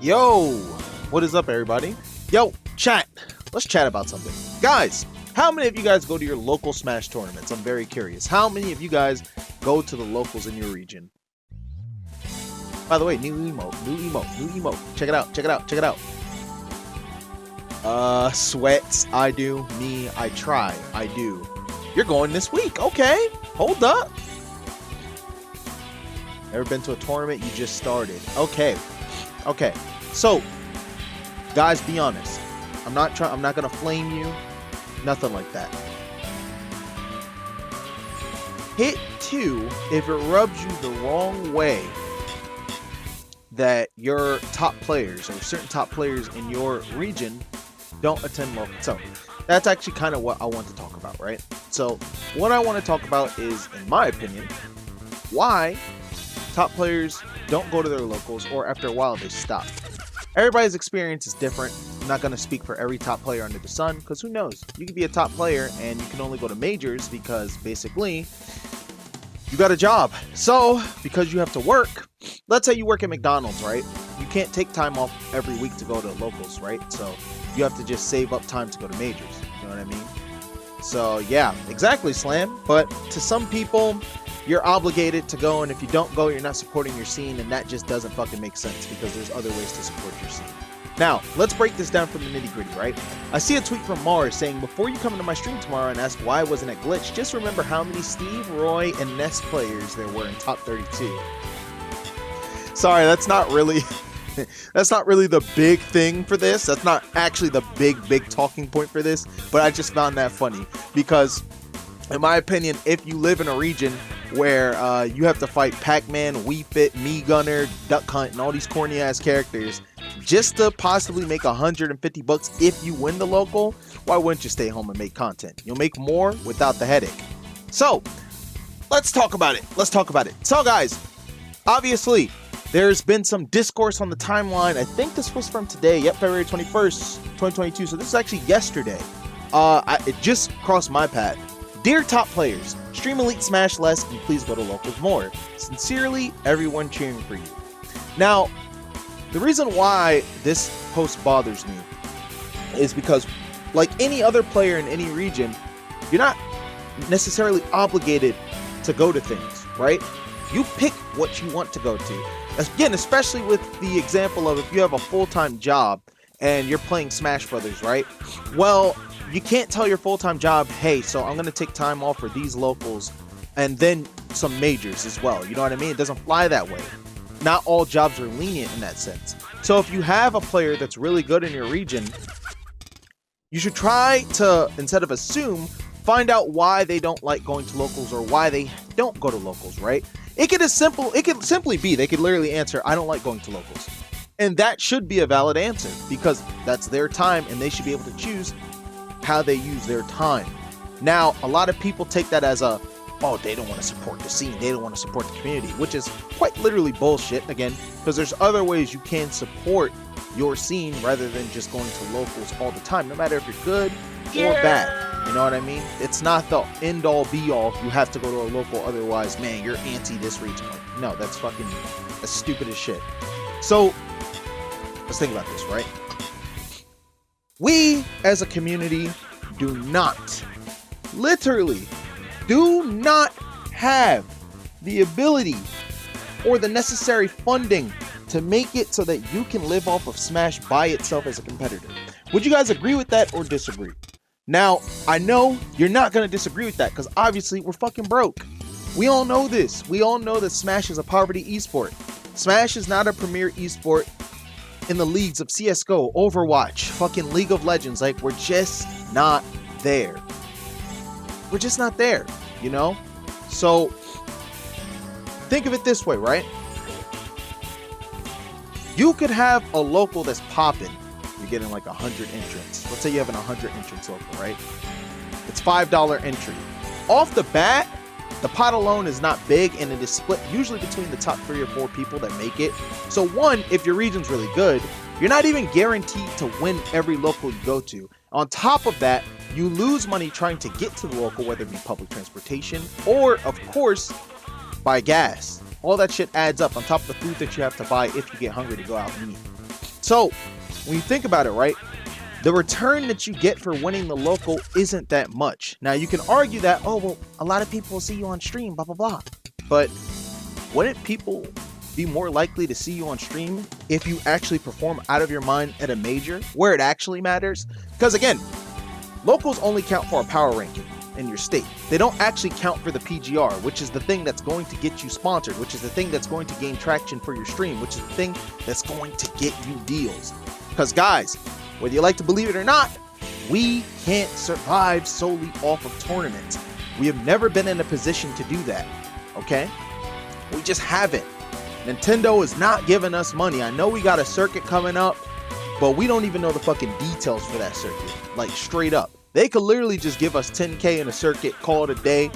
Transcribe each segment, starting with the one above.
Yo, what is up, everybody? Yo, chat. Let's chat about something. Guys, how many of you guys go to your local Smash tournaments? I'm very curious. How many of you guys go to the locals in your region? By the way, new emote. Check it out, check it out, check it out. Sweats, I do. Me, I try, I do. You're going this week. Okay, hold up. Ever been to a tournament you just started? Okay. So, guys, be honest. I'm not gonna flame you. Nothing like that. Hit 2 if it rubs you the wrong way that your top players or certain top players in your region don't attend local. So that's actually kind of what I want to talk about, right? So what I want to talk about is, in my opinion, why top players don't go to their locals, or after a while they stop. Everybody's experience is different. I'm not going to speak for every top player under the sun, because who knows? You could be a top player and you can only go to majors because basically you got a job. So because you have to work, let's say you work at McDonald's, right? You can't take time off every week to go to locals, right? So you have to just save up time to go to majors. You know what I mean? So yeah, exactly, Slam. But to some people, you're obligated to go, and if you don't go, you're not supporting your scene, and that just doesn't fucking make sense because there's other ways to support your scene. Now, let's break this down from the nitty-gritty, right? I see a tweet from Mars saying, before you come into my stream tomorrow and ask why wasn't it glitched, just remember how many Steve, Roy, and Ness players there were in top 32. Sorry, that's not really the big thing for this. That's not actually the big talking point for this, but I just found that funny because, in my opinion, if you live in a region where you have to fight Pac-Man, Wii Fit, Me Gunner, Duck Hunt, and all these corny ass characters just to possibly make $150 if you win the local, why wouldn't you stay home and make content? You'll make more without the headache. So let's talk about it. So guys, obviously there's been some discourse on the timeline. I think this was from today. Yep, February 21st, 2022. So this is actually yesterday. It just crossed my path. Dear top players, stream Elite Smash less and please go to locals more. Sincerely, everyone cheering for you. Now, the reason why this post bothers me is because, like any other player in any region, you're not necessarily obligated to go to things, right? You pick what you want to go to. Again, especially with the example of if you have a full-time job and you're playing Smash Brothers, right? Well, you can't tell your full-time job, hey, so I'm going to take time off for these locals and then some majors as well. You know what I mean? It doesn't fly that way. Not all jobs are lenient in that sense. So if you have a player that's really good in your region, you should try to, instead of assume, find out why they don't like going to locals or why they don't go to locals, right? It could simply be, they could literally answer, I don't like going to locals. And that should be a valid answer because that's their time and they should be able to choose how they use their time. Now, a lot of people take that as a, oh, they don't want to support the scene, they don't want to support the community, which is quite literally bullshit, again, because there's other ways you can support your scene rather than just going to locals all the time, no matter if you're good or bad. You know what I mean? It's not the end all be all. You have to go to a local, otherwise, man, you're anti this region. Like, no, that's stupid as shit. So let's think about this, right? We as a community do not, literally do not have the ability or the necessary funding to make it so that you can live off of Smash by itself as a competitor. Would you guys agree with that or disagree? Now, I know you're not going to disagree with that because obviously we're fucking broke. We all know this. We all know that Smash is a poverty esport. Smash is not a premier esport in the leagues of CSGO, Overwatch, fucking League of Legends. Like, we're just not there. We're just not there, you know? So, think of it this way, right? You could have a local that's popping. You're getting like 100 entrants. Let's say you have an 100 entrants local, right? It's $5 entry. Off the bat, the pot alone is not big, and it is split usually between the top 3 or 4 people that make it. So one, if your region's really good, you're not even guaranteed to win every local you go to. On top of that, you lose money trying to get to the local, whether it be public transportation or, of course, buy gas. All that shit adds up on top of the food that you have to buy if you get hungry to go out and eat. So when you think about it, right, the return that you get for winning the local isn't that much. Now you can argue that, oh, well, a lot of people will see you on stream, blah, blah, blah. But wouldn't people be more likely to see you on stream if you actually perform out of your mind at a major where it actually matters? Because again, locals only count for a power ranking in your state. They don't actually count for the PGR, which is the thing that's going to get you sponsored, which is the thing that's going to gain traction for your stream, which is the thing that's going to get you deals. Because guys, whether you like to believe it or not, we can't survive solely off of tournaments. We have never been in a position to do that, okay? We just haven't. Nintendo is not giving us money. I know we got a circuit coming up, but we don't even know the fucking details for that circuit. Like, straight up. They could literally just give us 10K in a circuit, call it a day,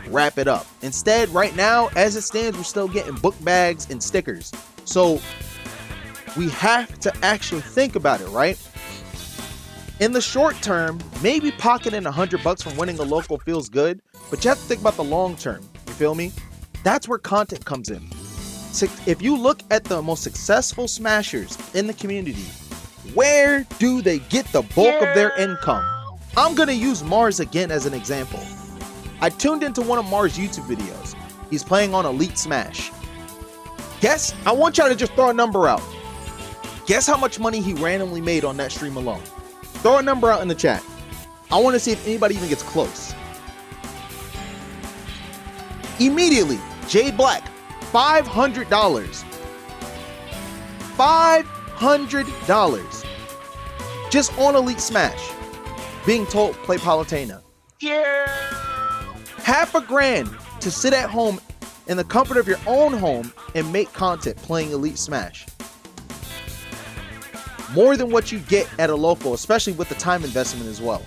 wrap it up. Instead, right now, as it stands, we're still getting book bags and stickers. So, we have to actually think about it, right? In the short term, maybe pocketing $100 from winning a local feels good, but you have to think about the long term. You feel me? That's where content comes in. If you look at the most successful smashers in the community, where do they get the bulk of their income? I'm gonna use Mars again as an example. I tuned into one of Mars' YouTube videos. He's playing on Elite Smash. Guess, I want y'all to just throw a number out. Guess how much money he randomly made on that stream alone. Throw a number out in the chat. I want to see if anybody even gets close. Immediately, Jade Black, $500. $500. Just on Elite Smash. Being told, play Palutena. Yeah. $500 to sit at home in the comfort of your own home and make content playing Elite Smash. More than what you get at a local, especially with the time investment as well.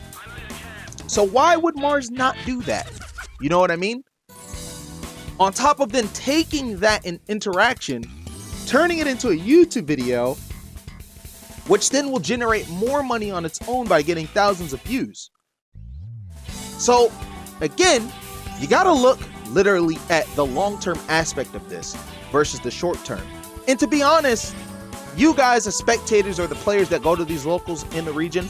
So why would Mars not do that? You know what I mean? On top of then taking that in interaction, turning it into a YouTube video, which then will generate more money on its own by getting thousands of views. So again, you gotta look literally at the long-term aspect of this versus the short-term. And to be honest, you guys as spectators or the players that go to these locals in the region,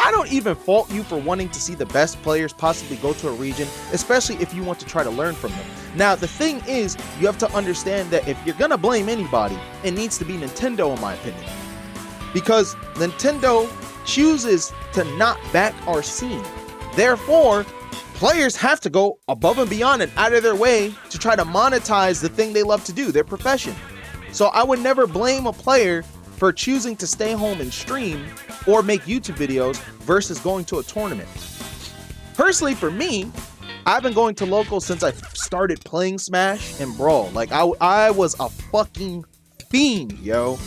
I don't even fault you for wanting to see the best players possibly go to a region, especially if you want to try to learn from them. Now, the thing is, you have to understand that if you're gonna blame anybody, it needs to be Nintendo, in my opinion. Because Nintendo chooses to not back our scene. Therefore, players have to go above and beyond and out of their way to try to monetize the thing they love to do, their profession. So I would never blame a player for choosing to stay home and stream or make YouTube videos versus going to a tournament. Personally, for me, I've been going to locals since I started playing Smash and Brawl. Like, I was a fucking fiend, yo.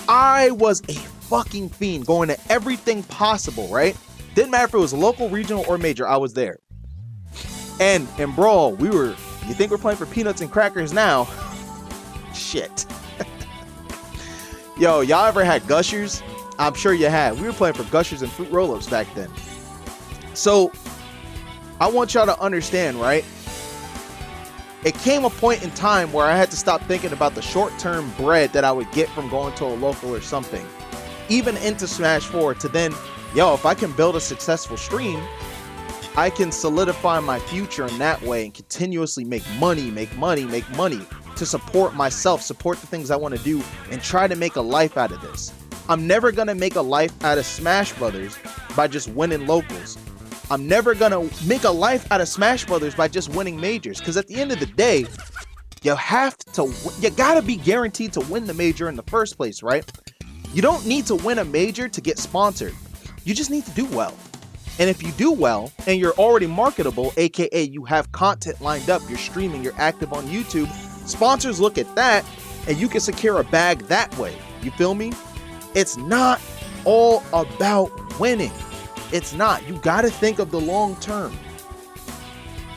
I was a fucking fiend going to everything possible, right? Didn't matter if it was local, regional, or major, I was there. And in Brawl, you think we're playing for peanuts and crackers now? Shit. Yo, y'all ever had Gushers? I'm sure you had. We were playing for Gushers and Fruit Roll-Ups back then. So, I want y'all to understand, right? It came a point in time where I had to stop thinking about the short-term bread that I would get from going to a local or something. Even into Smash 4 to then, yo, if I can build a successful stream, I can solidify my future in that way and continuously make money to support myself, support the things I want to do, and try to make a life out of this. I'm never going to make a life out of Smash Brothers by just winning locals. I'm never going to make a life out of Smash Brothers by just winning majors, because at the end of the day, you gotta be guaranteed to win the major in the first place, right? You don't need to win a major to get sponsored. You just need to do well. And if you do well and you're already marketable, aka you have content lined up, you're streaming, you're active on YouTube, sponsors look at that and you can secure a bag that way. You feel me? It's not all about winning. It's not. You got to think of the long term.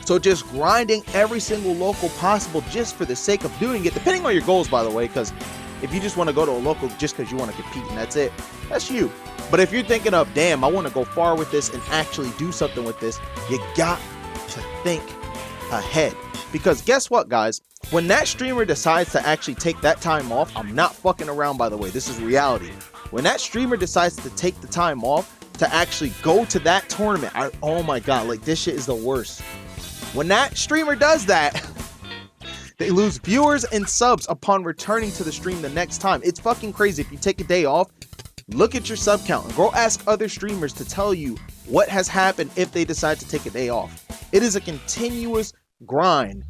So just grinding every single local possible just for the sake of doing it, depending on your goals, by the way, because if you just want to go to a local just because you want to compete and that's it, that's you. But if you're thinking of, damn, I want to go far with this and actually do something with this, you got to think ahead. Because guess what, guys? when that streamer decides to actually take that time off, I'm not fucking around, by the way, this is reality. When that streamer decides to take the time off to actually go to that tournament, oh my god, like this shit is the worst. When that streamer does that, they lose viewers and subs upon returning to the stream the next time. It's fucking crazy. If you take a day off, look at your sub count and go ask other streamers to tell you what has happened if they decide to take a day off. It is a continuous grind.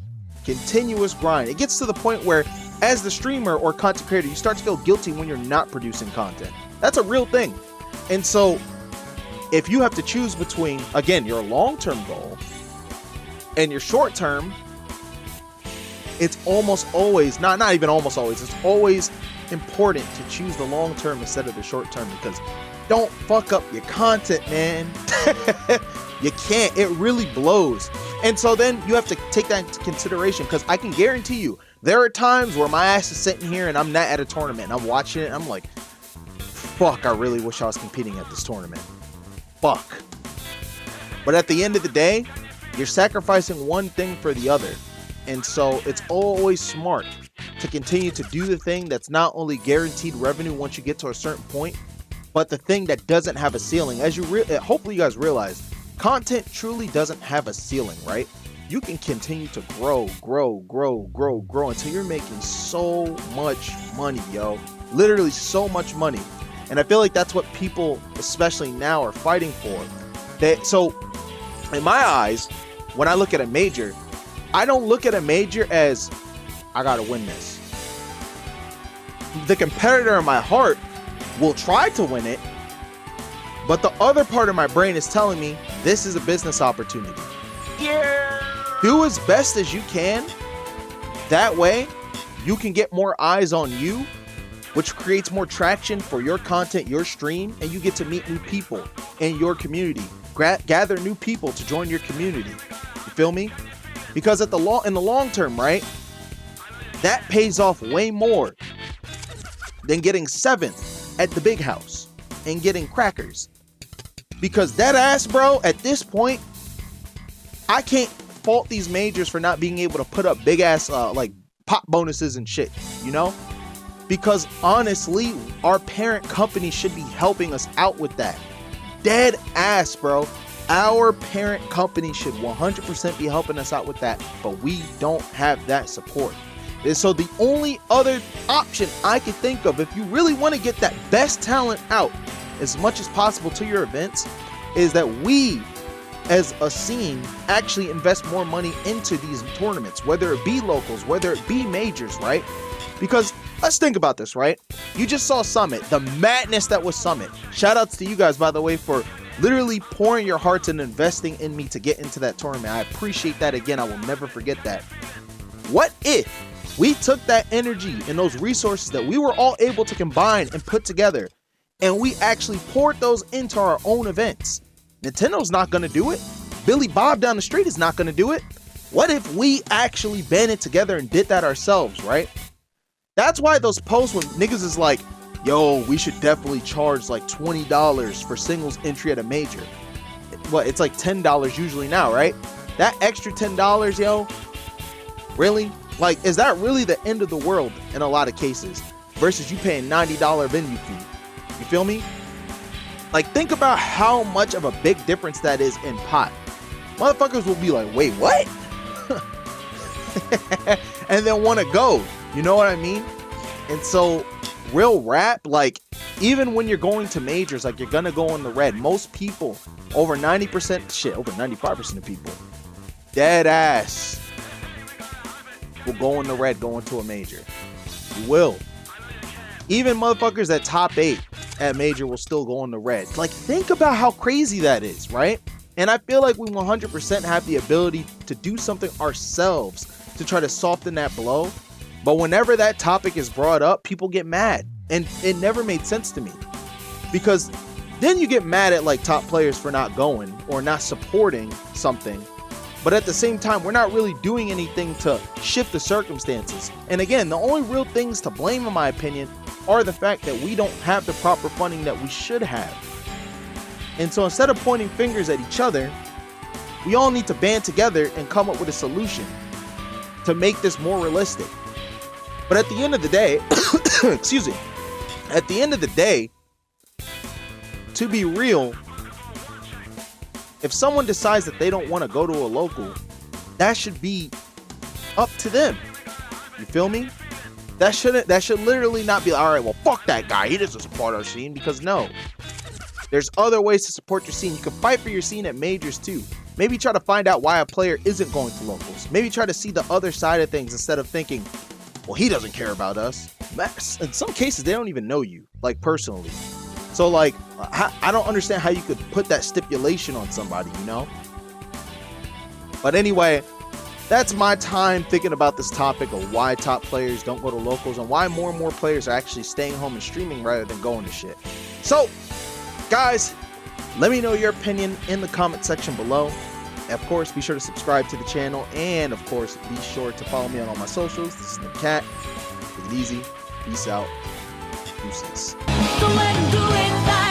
It gets to the point where as the streamer or content creator, you start to feel guilty when you're not producing content. That's a real thing. And so if you have to choose between, again, your long-term goal and your short-term, it's almost always, not even almost always, it's always important to choose the long-term instead of the short-term, because don't fuck up your content, man. You can't. It really blows. And so then you have to take that into consideration, because I can guarantee you there are times where my ass is sitting here and I'm not at a tournament and I'm watching it and I'm like, fuck, I really wish I was competing at this tournament. Fuck. But at the end of the day, you're sacrificing one thing for the other. And so it's always smart to continue to do the thing that's not only guaranteed revenue once you get to a certain point, but the thing that doesn't have a ceiling. As you hopefully you guys realize, content truly doesn't have a ceiling, right? You can continue to grow until you're making so much money, yo. Literally so much money. And I feel like that's what people, especially now, are fighting for. So in my eyes, when I look at a major, I don't look at a major as, I gotta win this. The competitor in my heart will try to win it, but the other part of my brain is telling me this is a business opportunity. Yeah. Do as best as you can. That way, you can get more eyes on you, which creates more traction for your content, your stream, and you get to meet new people in your community. Gather new people to join your community. You feel me? Because in the long term, right, that pays off way more than getting 7th at the big house and getting crackers. Because that ass, bro, at this point, I can't fault these majors for not being able to put up big ass like pop bonuses and shit, you know? Because honestly, our parent company should be helping us out with that. Dead ass, bro. Our parent company should 100% be helping us out with that, but we don't have that support. And so the only other option I could think of, if you really want to get that best talent out as much as possible to your events, is that we as a scene actually invest more money into these tournaments, whether it be locals, whether it be majors, right? Because let's think about this, right? You just saw Summit, the madness that was Summit. Shout outs to you guys, by the way, for literally pouring your hearts and investing in me to get into that tournament. I appreciate that. Again, I will never forget that. What if we took that energy and those resources that we were all able to combine and put together, and we actually poured those into our own events? Nintendo's not going to do it. Billy Bob down the street is not going to do it. What if we actually banded together and did that ourselves, right? That's why those posts when niggas is like, yo, we should definitely charge like $20 for singles entry at a major. Well, it's like $10 usually now, right? That extra $10, yo, really? Like, is that really the end of the world in a lot of cases? Versus you paying $90 venue fee. You feel me? Like, think about how much of a big difference that is in pot. Motherfuckers will be like, wait, what? And then want to go. You know what I mean? And so, real rap, like, even when you're going to majors, like, you're gonna go in the red. Most people, over 90%, shit, over 95% of people, dead ass, will go in the red going to a major. You will. Even motherfuckers that top 8 at major will still go in the red. Like, think about how crazy that is, right? And I feel like we 100% have the ability to do something ourselves to try to soften that blow. But whenever that topic is brought up, people get mad. And it never made sense to me. Because then you get mad at like top players for not going or not supporting something. But at the same time, we're not really doing anything to shift the circumstances. And again, the only real things to blame, in my opinion, are the fact that we don't have the proper funding that we should have. And so instead of pointing fingers at each other, we all need to band together and come up with a solution to make this more realistic. But at the end of the day, excuse me, at the end of the day, to be real, if someone decides that they don't want to go to a local, that should be up to them. You feel me? That should literally not be, all right, well, fuck that guy, he doesn't support our scene, because no. There's other ways to support your scene. You can fight for your scene at majors too. Maybe try to find out why a player isn't going to locals. Maybe try to see the other side of things instead of thinking, well, he doesn't care about us. In some cases, they don't even know you, like, personally. So, like, I don't understand how you could put that stipulation on somebody, you know? But anyway, that's my time thinking about this topic of why top players don't go to locals and why more and more players are actually staying home and streaming rather than going to shit. So, guys, let me know your opinion in the comment section below. Of course, be sure to subscribe to the channel, and of course, be sure to follow me on all my socials. This is NAKAT. Take it easy. Peace out. Deuces. So let him do it.